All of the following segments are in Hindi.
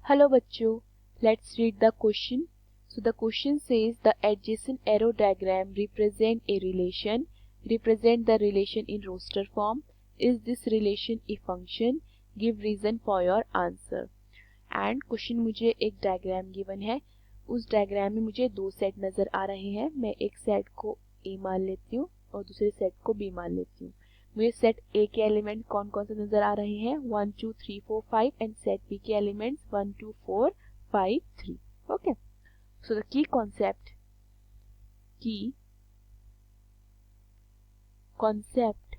Hello bachcho, let's read the question. So the question says the adjacent arrow diagram represent a relation. Represent the relation in roster form. Is this relation a function? Give reason for your answer. And question मुझे एक डायग्राम गिवन है. उस डायग्राम में मुझे दो सेट नजर आ रहे हैं. मैं एक सेट को ए मान लेती हूँ और दूसरे सेट को बी मान लेती हूँ. मुझे सेट ए के एलिमेंट कौन कौन से नजर आ रहे हैं 1 2 3 4 5 एंड सेट बी के elements 1 2 4 5 3. Okay, so the key concept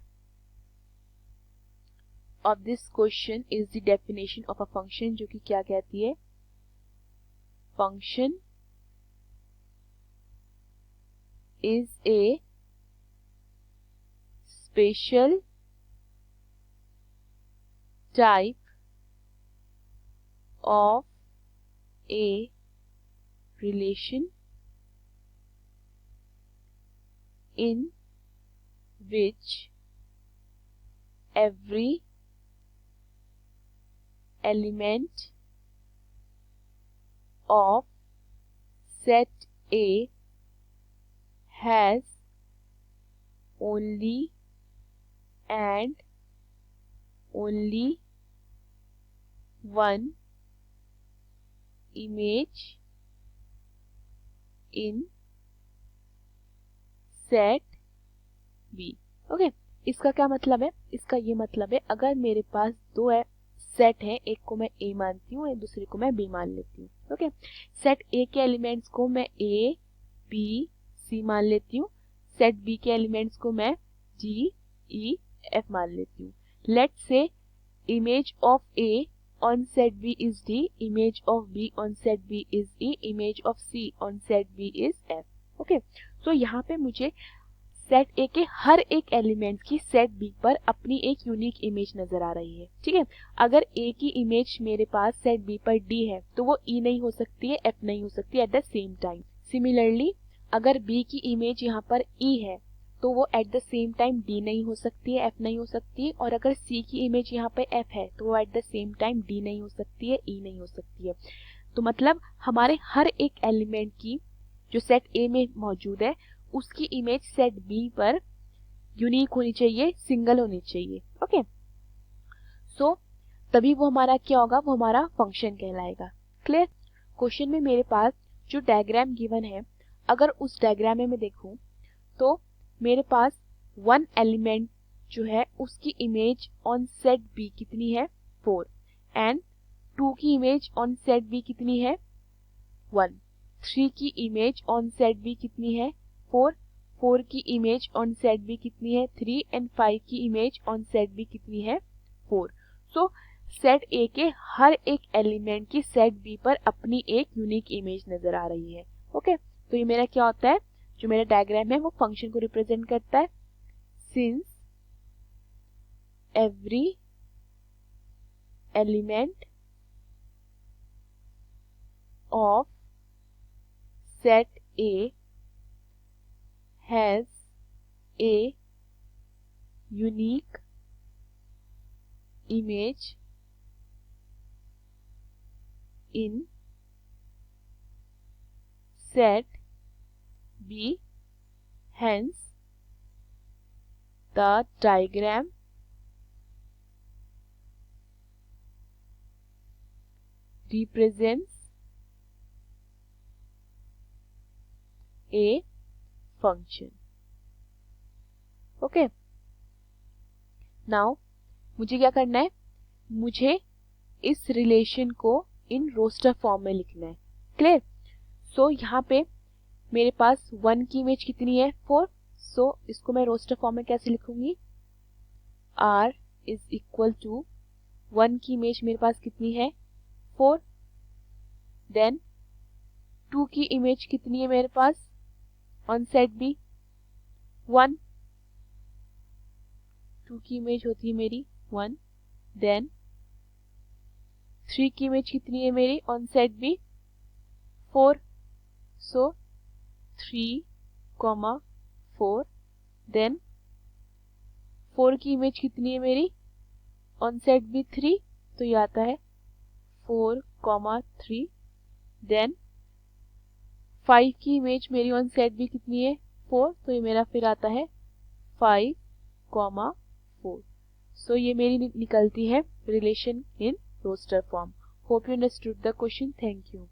of this question is the definition of a function, जो कि क्या कहती है, function is a special type of a relation in which every element of set A has only and only one image in set B. Okay, इसका क्या मतलब है? इसका ये मतलब है अगर मेरे पास दो सेट है, एक को मैं ए मानती हूँ और दूसरे को मैं बी मान लेती हूँ. ओके, सेट ए के एलिमेंट्स को मैं ए बी सी मान लेती हूँ. सेट बी के एलिमेंट्स को मैं डी ई एफ मान लेती हूँ. Let's say image of A on set B is D, image of B on set B is E, image of C on set B is F. Okay, तो यहाँ पे मुझे सेट ए के हर एक एलिमेंट की सेट बी पर अपनी एक यूनिक इमेज नजर आ रही है. ठीक है, अगर ए की इमेज मेरे पास सेट बी पर डी है तो वो ई नहीं हो सकती है, एफ नहीं हो सकती at the same time. Similarly अगर बी की इमेज यहाँ पर ई है तो वो at the same time D नहीं हो सकती है, एफ नहीं हो सकती है. और अगर सी की इमेज यहाँ पे एफ है तो वो at the same time D नहीं हो सकती है, ई नहीं हो सकती है. तो मतलब हमारे हर एक एलिमेंट की जो सेट ए में मौजूद है उसकी इमेज सेट बी पर यूनिक होनी चाहिए, सिंगल होनी चाहिए. ओके, सो तभी वो हमारा क्या होगा, वो हमारा फंक्शन कहलाएगा. क्लियर? क्वेश्चन में मेरे पास जो डायग्राम गिवन है, अगर उस डायग्राम में मैं देखूं तो मेरे पास वन एलिमेंट जो है उसकी इमेज ऑन सेट बी कितनी है 4 एंड 2 की इमेज ऑन सेट बी कितनी है 1. 3 की इमेज ऑन सेट बी कितनी है 4. 4 की इमेज ऑन सेट बी कितनी है 3 एंड 5 की इमेज ऑन सेट बी कितनी है 4. सो सेट ए के हर एक एलिमेंट की सेट बी पर अपनी एक यूनिक इमेज नजर आ रही है. ओके, तो ये मेरा क्या होता है, जो मेरा डायग्राम है वो फंक्शन को रिप्रेजेंट करता है. Since every element of set A has a unique image in set B, hence the diagram represents a function. Okay, now मुझे क्या करना है, मुझे इस रिलेशन को इन रोस्टर फॉर्म में लिखना है. क्लियर? सो यहाँ पे मेरे पास 1 की इमेज कितनी है 4. सो इसको मैं रोस्टर फॉर्म में कैसे लिखूंगी, R इज इक्वल टू 1 की इमेज मेरे पास कितनी है 4, देन 2 की इमेज कितनी है मेरे पास ऑन सेट बी 1. 2 की इमेज होती है मेरी 1, देन 3 की इमेज कितनी है मेरी on set B 4. So 3, 4, then 4 की इमेज कितनी है मेरी ऑन सेट बी 3, तो ये आता है 4, 3, देन 5 की इमेज मेरी ऑन सेट भी कितनी है 4, तो ये मेरा फिर आता है 5, 4। सो ये मेरी निकलती है relation in roster form. Hope you understood the question. Thank you.